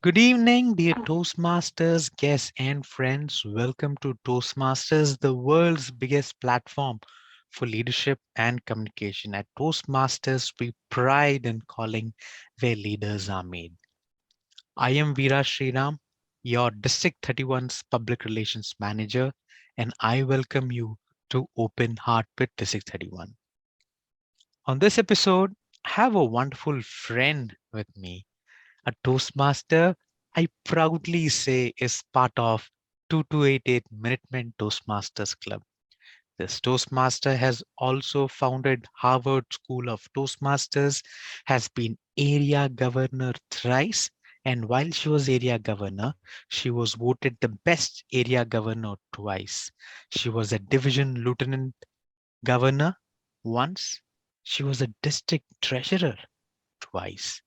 Good evening, dear Toastmasters, guests, and friends. Welcome to Toastmasters, the world's biggest platform for leadership and communication. At Toastmasters, we pride in calling where leaders are made. I am Veera Sriram, your District 31's Public Relations Manager, and I welcome you to Open Heart with District 31. On this episode, I have a wonderful friend with me, a Toastmaster I proudly say is part of 2288 Minutemen Toastmasters Club. This Toastmaster has also founded Harvard School of Toastmasters, has been area governor thrice, and while she was area governor, she was voted the best area governor twice. She was a division lieutenant governor once. She was a district treasurer twice.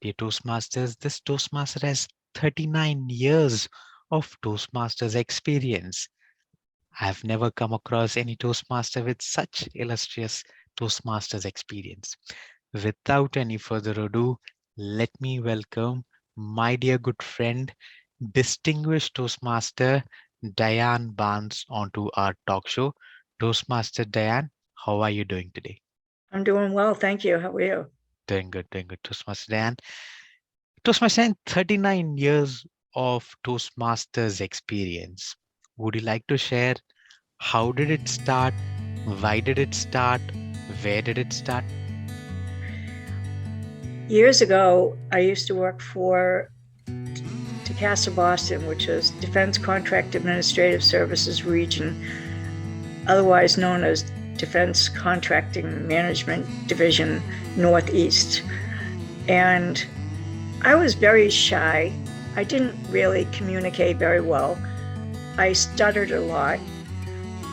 Dear Toastmasters, this Toastmaster has 39 years of Toastmasters experience. I've never come across any Toastmaster with such illustrious Toastmasters experience. Without any further ado, let me welcome my dear good friend, distinguished Toastmaster Diane Barnes onto our talk show. Toastmaster Diane, how are you doing today? I'm doing well, thank you. How are you? Doing good, Toastmaster Diane. Toastmaster Diane, 39 years of Toastmasters experience. Would you like to share how did it start? Why did it start? Where did it start? Years ago, I used to work for TCASA Boston, which is Defense Contract Administrative Services Region, otherwise known as Defense Contracting Management Division Northeast. And I was very shy. I didn't really communicate very well. I stuttered a lot,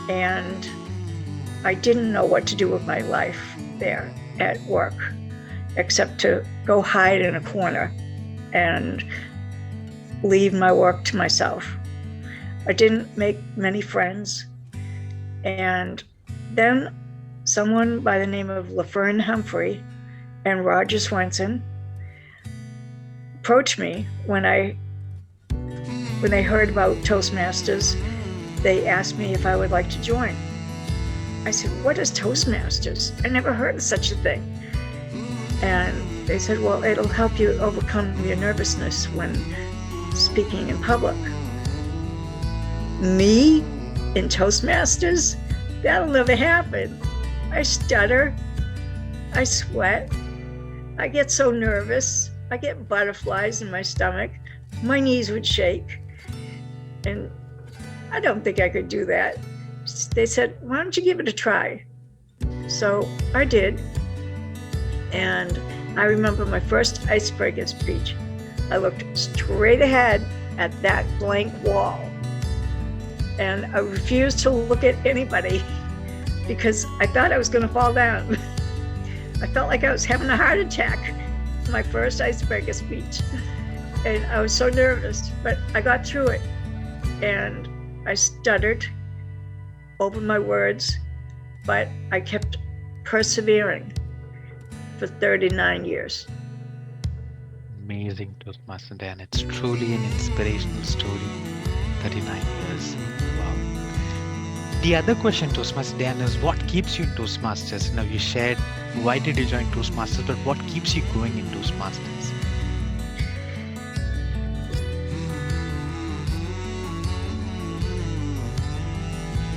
and I didn't know what to do with my life there at work, except to go hide in a corner and leave my work to myself. I didn't make many friends. And then someone by the name of LaFern Humphrey and Roger Swenson approached me when they heard about Toastmasters. They asked me if I would like to join. I said, "What is Toastmasters? I never heard of such a thing." And they said, "Well, it'll help you overcome your nervousness when speaking in public." Me in Toastmasters? That'll never happen. I stutter, I sweat, I get so nervous, I get butterflies in my stomach, my knees would shake, and I don't think I could do that. They said, "Why don't you give it a try?" So I did. And I remember my first icebreaker speech. I looked straight ahead at that blank wall. And I refused to look at anybody because I thought I was going to fall down. I felt like I was having a heart attack. My first icebreaker speech. And I was so nervous, but I got through it. And I stuttered over my words, but I kept persevering for 39 years. Amazing, Toastmaster Diane. It's truly an inspirational story. 39 years. Wow. The other question, Toastmaster Diane, is what keeps you in Toastmasters? Now, you shared why did you join Toastmasters, but what keeps you going in Toastmasters?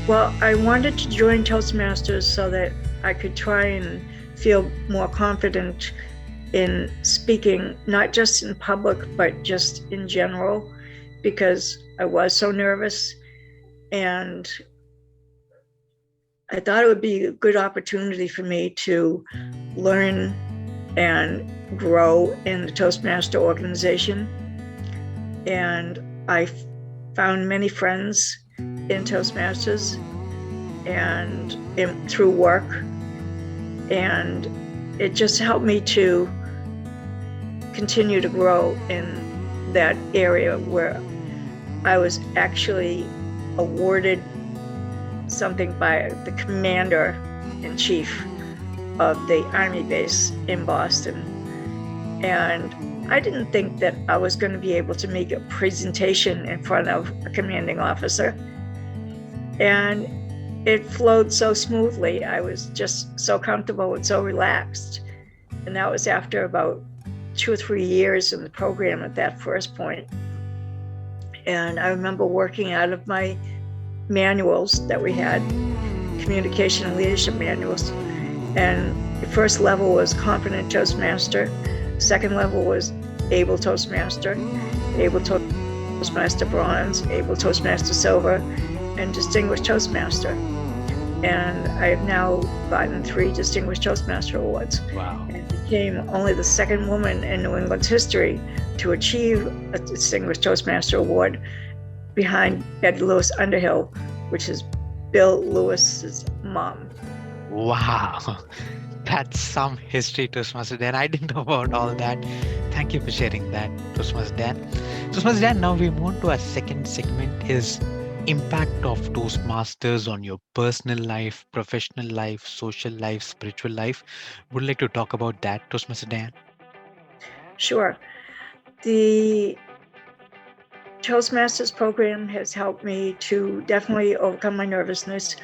Well, I wanted to join Toastmasters so that I could try and feel more confident in speaking, not just in public, but just in general, because I was so nervous. And I thought it would be a good opportunity for me to learn and grow in the Toastmaster organization. And I found many friends in Toastmasters and through work. And it just helped me to continue to grow in that area where I was actually awarded something by the commander-in-chief of the Army base in Boston. And I didn't think that I was going to be able to make a presentation in front of a commanding officer. And it flowed so smoothly. I was just so comfortable and so relaxed. And that was after about 2 or 3 years in the program at that first point. And I remember working out of my manuals that we had, communication and leadership manuals. And the first level was Competent Toastmaster. Second level was Able Toastmaster, Able Toastmaster Bronze, Able Toastmaster Silver, and Distinguished Toastmaster. And I have now gotten 3 Distinguished Toastmaster awards. Wow. And became only the second woman in New England's history to achieve a Distinguished Toastmaster award, behind Betty Lewis Underhill, which is Bill Lewis's mom. Wow. That's some history, Toastmaster Dan. I didn't know about all that. Thank you for sharing that, Toastmaster Dan. Toastmaster Dan, now we move on to our second segment, is impact of Toastmasters on your personal life, professional life, social life, spiritual life. Would like to talk about that, Toastmaster Dan? Sure. The Toastmasters program has helped me to definitely overcome my nervousness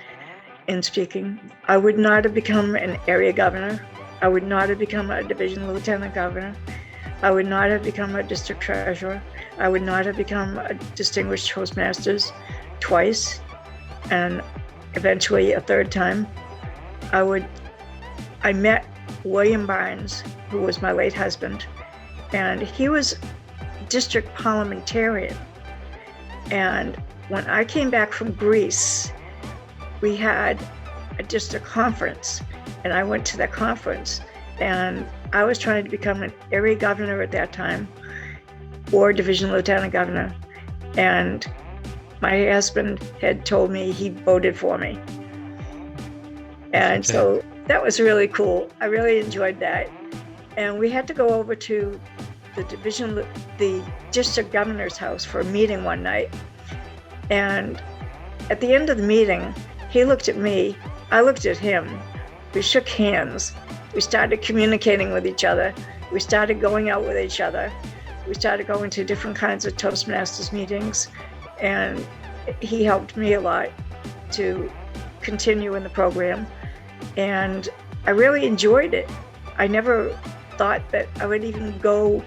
in speaking. I would not have become an area governor. I would not have become a division lieutenant governor. I would not have become a district treasurer. I would not have become a distinguished Toastmasters twice, and eventually a third time. I met William Barnes, who was my late husband, and he was district parliamentarian. And when I came back from Greece, we had a district conference, and I went to that conference, and I was trying to become an area governor at that time, or division lieutenant governor, and my husband had told me he voted for me. And so that was really cool. I really enjoyed that. And we had to go over to the district governor's house for a meeting one night. And at the end of the meeting, he looked at me, I looked at him, we shook hands, we started communicating with each other, we started going out with each other, we started going to different kinds of Toastmasters meetings, and he helped me a lot to continue in the program. And I really enjoyed it. I never thought that I would even go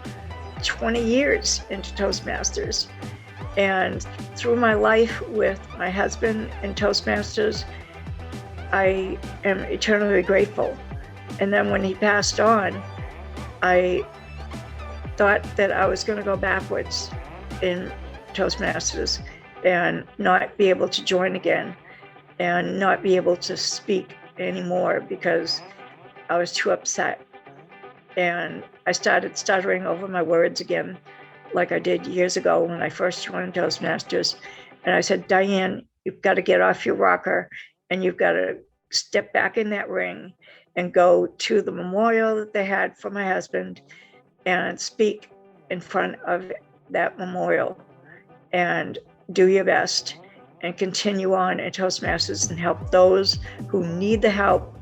20 years into Toastmasters. And through my life with my husband in Toastmasters, I am eternally grateful. And then when he passed on, I thought that I was going to go backwards in Toastmasters and not be able to join again and not be able to speak anymore because I was too upset. And I started stuttering over my words again, like I did years ago when I first joined Toastmasters. And I said, Diane, you've got to get off your rocker and you've got to step back in that ring and go to the memorial that they had for my husband and speak in front of that memorial and do your best and continue on in Toastmasters and help those who need the help,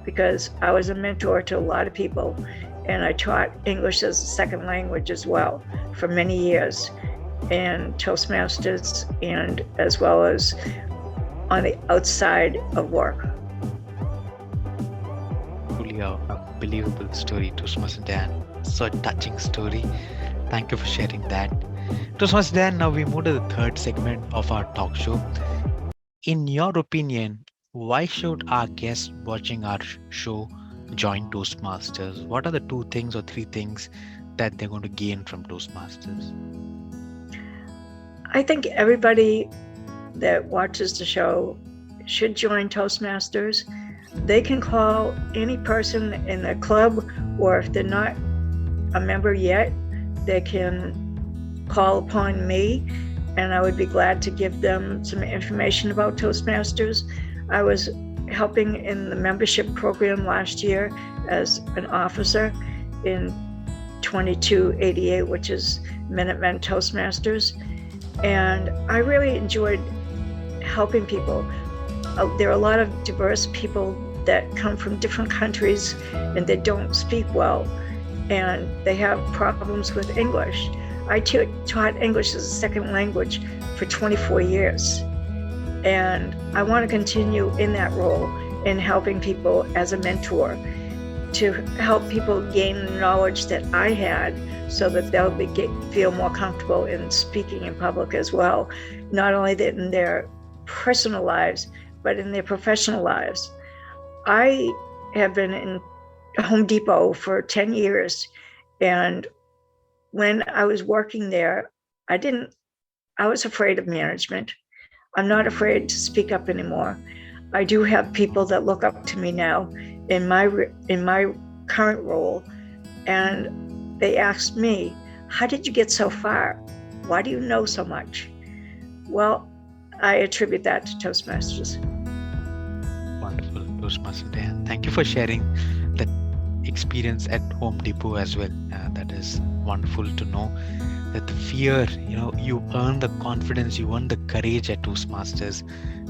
because I was a mentor to a lot of people and I taught English as a second language as well for many years in Toastmasters and as well as on the outside of work. Truly a unbelievable story, Toastmaster Dan. So a touching story. Thank you for sharing that. Toastmaster Dan, now we move to the third segment of our talk show. In your opinion, why should our guests watching our show join Toastmasters? What are the 2 things or 3 things that they're going to gain from Toastmasters? I think everybody that watches the show should join Toastmasters. They can call any person in the club, or if they're not a member yet, they can call upon me, and I would be glad to give them some information about Toastmasters. I was helping in the membership program last year as an officer in 2288, which is Minutemen Toastmasters, and I really enjoyed helping people. There are a lot of diverse people that come from different countries and they don't speak well. and they have problems with English. I taught English as a second language for 24 years. And I want to continue in that role in helping people as a mentor to help people gain the knowledge that I had so that they'll feel more comfortable in speaking in public as well, not only in their personal lives, but in their professional lives. I have been in Home Depot for 10 years, and when I was working there, I was afraid of management. I'm not afraid to speak up anymore. I do have people that look up to me now in my current role, and they ask me, how did you get so far? Why do you know so much? Well, I attribute that to Toastmasters. Wonderful, Toastmaster Dan. Thank you for sharing that experience at Home Depot as well. That is wonderful to know that the fear, you earn the confidence, you earn the courage at Toastmasters,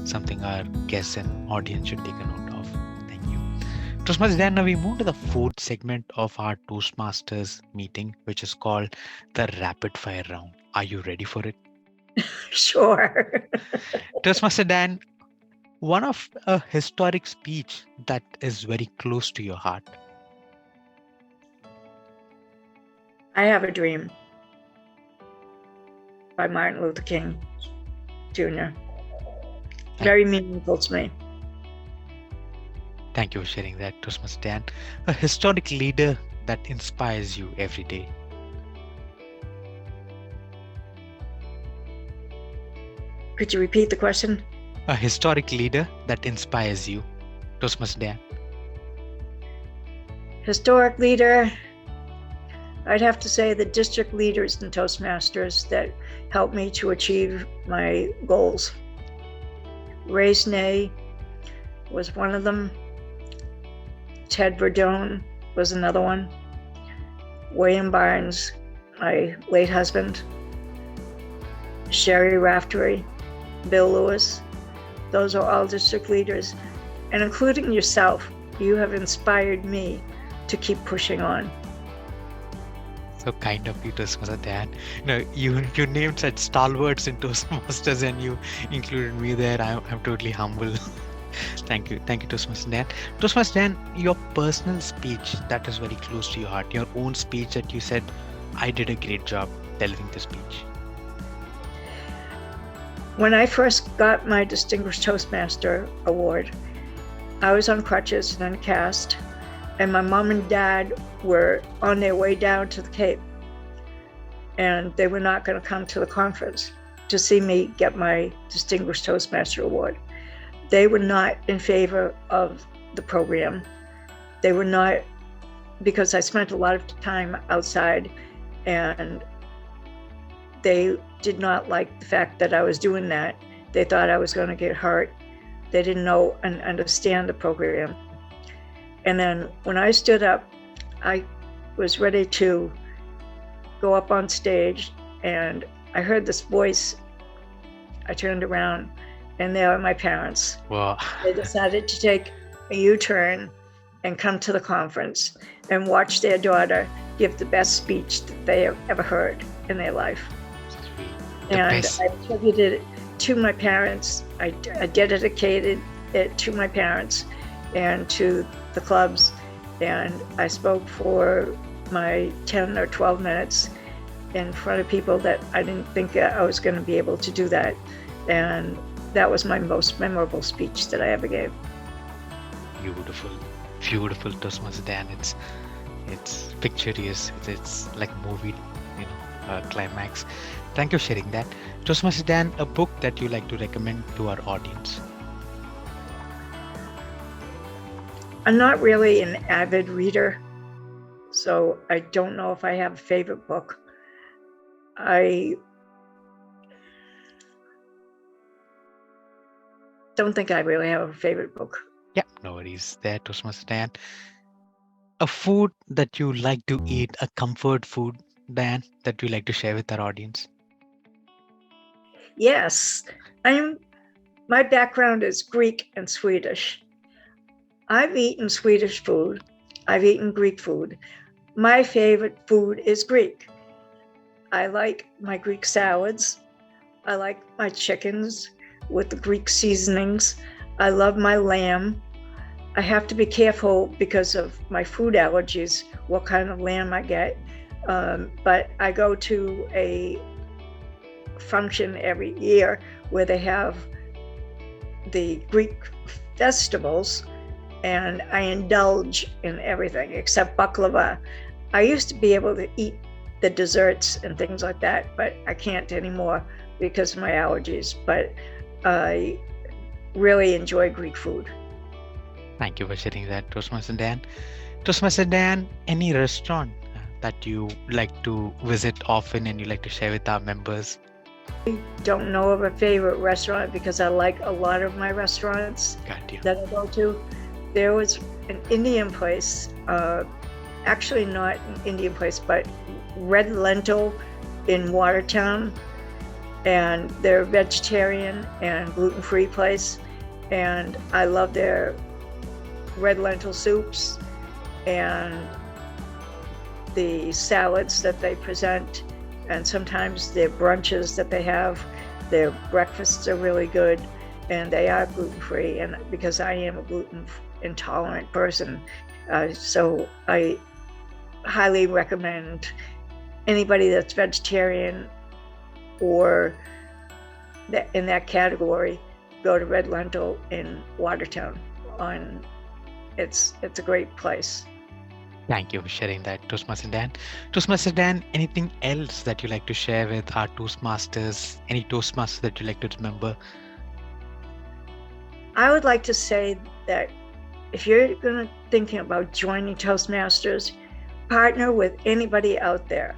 something our guests and audience should take a note of. Thank you. Toastmasters Dan, now we move to the fourth segment of our Toastmasters meeting, which is called the rapid fire round. Are you ready for it? Sure. Toastmaster Dan, one of a historic speech that is very close to your heart. I Have a Dream by Martin Luther King Jr. Very meaningful to me. Thank you for sharing that, Toastmaster Dan. A historic leader that inspires you every day. Could you repeat the question? A historic leader that inspires you, Toastmaster Dan. Historic leader, I'd have to say the district leaders in Toastmasters that helped me to achieve my goals. Ray Snay was one of them. Ted Verdone was another one. William Barnes, my late husband. Sherry Raftery, Bill Lewis. Those are all district leaders. And including yourself, you have inspired me to keep pushing on. So kind of you, Toastmaster Dan. You named such stalwarts in Toastmasters and you included me there. I'm totally humble. Thank you, Toastmaster Dan. Toastmaster Dan, your personal speech that is very close to your heart, your own speech that you said, I did a great job delivering the speech. When I first got my Distinguished Toastmaster Award, I was on crutches and in a cast, and my mom and dad were on their way down to the Cape, and they were not going to come to the conference to see me get my Distinguished Toastmaster Award. They were not in favor of the program. They were not, because I spent a lot of time outside, and they did not like the fact that I was doing that. They thought I was going to get hurt. They didn't know and understand the program. And then when I stood up, I was ready to go up on stage, and I heard this voice. I turned around, and there were my parents. Wow. They decided to take a U-turn and come to the conference and watch their daughter give the best speech that they have ever heard in their life. And I attributed it to my parents. I dedicated it to my parents and to the clubs. And I spoke for my 10 or 12 minutes in front of people that I didn't think I was going to be able to do that. And that was my most memorable speech that I ever gave. Beautiful, Toastmaster Dan. It's picturesque. It's like movie, climax. Thank you for sharing that. Toastmaster Dan, a book that you like to recommend to our audience? I'm not really an avid reader, so I don't know if I have a favorite book. I don't think I really have a favorite book. Yeah, no worries there, Toastmaster Dan. A food that you like to eat, a comfort food, Dan, that you like to share with our audience? Yes, my background is Greek and Swedish. I've eaten Swedish food. I've eaten Greek food. My favorite food is Greek. I like my Greek salads. I like my chickens with the Greek seasonings. I love my lamb. I have to be careful because of my food allergies, what kind of lamb I get. But I go to a function every year where they have the Greek festivals, and I indulge in everything except baklava. I used to be able to eat the desserts and things like that, but I can't anymore because of my allergies. But I really enjoy Greek food. Thank you for sharing that, Toastmaster Dan. Toastmaster Dan, any restaurant that you like to visit often and you like to share with our members? I don't know of a favorite restaurant because I like a lot of my restaurants Got you. that I go to. There was an Indian place, actually not an Indian place, but Red Lentil in Watertown, and they're vegetarian and gluten-free place, and I love their red lentil soups and the salads that they present, and sometimes their brunches that they have. Their breakfasts are really good, and they are gluten-free, and because I am a gluten intolerant person, so I highly recommend anybody that's vegetarian or in that category go to Red Lentil in Watertown. It's a great place. Thank you for sharing that, Toastmaster Dan. Toastmaster Dan, anything else that you like to share with our Toastmasters? Any Toastmasters that you like to remember? I would like to say that if you're thinking about joining Toastmasters, partner with anybody out there.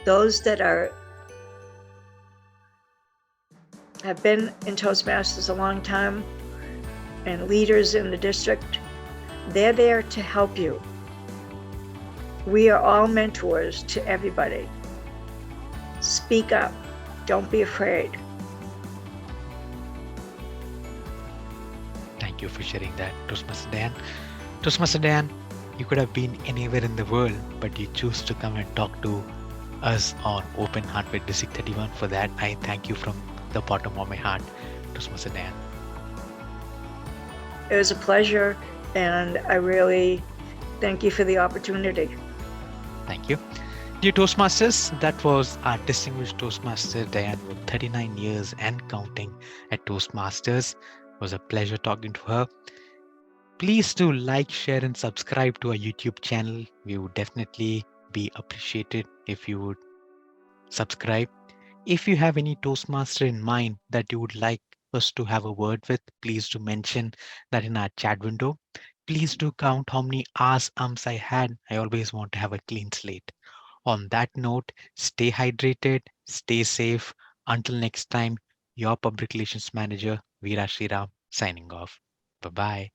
Those that have been in Toastmasters a long time and leaders in the district, they're there to help you. We are all mentors to everybody. Speak up. Don't be afraid. Thank you for sharing that, Toastmaster Dan. Toastmaster Dan, you could have been anywhere in the world, but you choose to come and talk to us on Open Heart with District 31. For that, I thank you from the bottom of my heart, Toastmaster Dan. It was a pleasure, and I really thank you for the opportunity. Thank you. Dear Toastmasters, that was our distinguished Toastmaster Diane with 39 years and counting at Toastmasters. It was a pleasure talking to her. Please do like, share, and subscribe to our YouTube channel. We would definitely be appreciated if you would subscribe. If you have any Toastmaster in mind that you would like us to have a word with, please do mention that in our chat window. Please do count how many hours I had. I always want to have a clean slate. On that note, stay hydrated, stay safe. Until next time, your Public Relations Manager, Veera Sriram, signing off. Bye bye.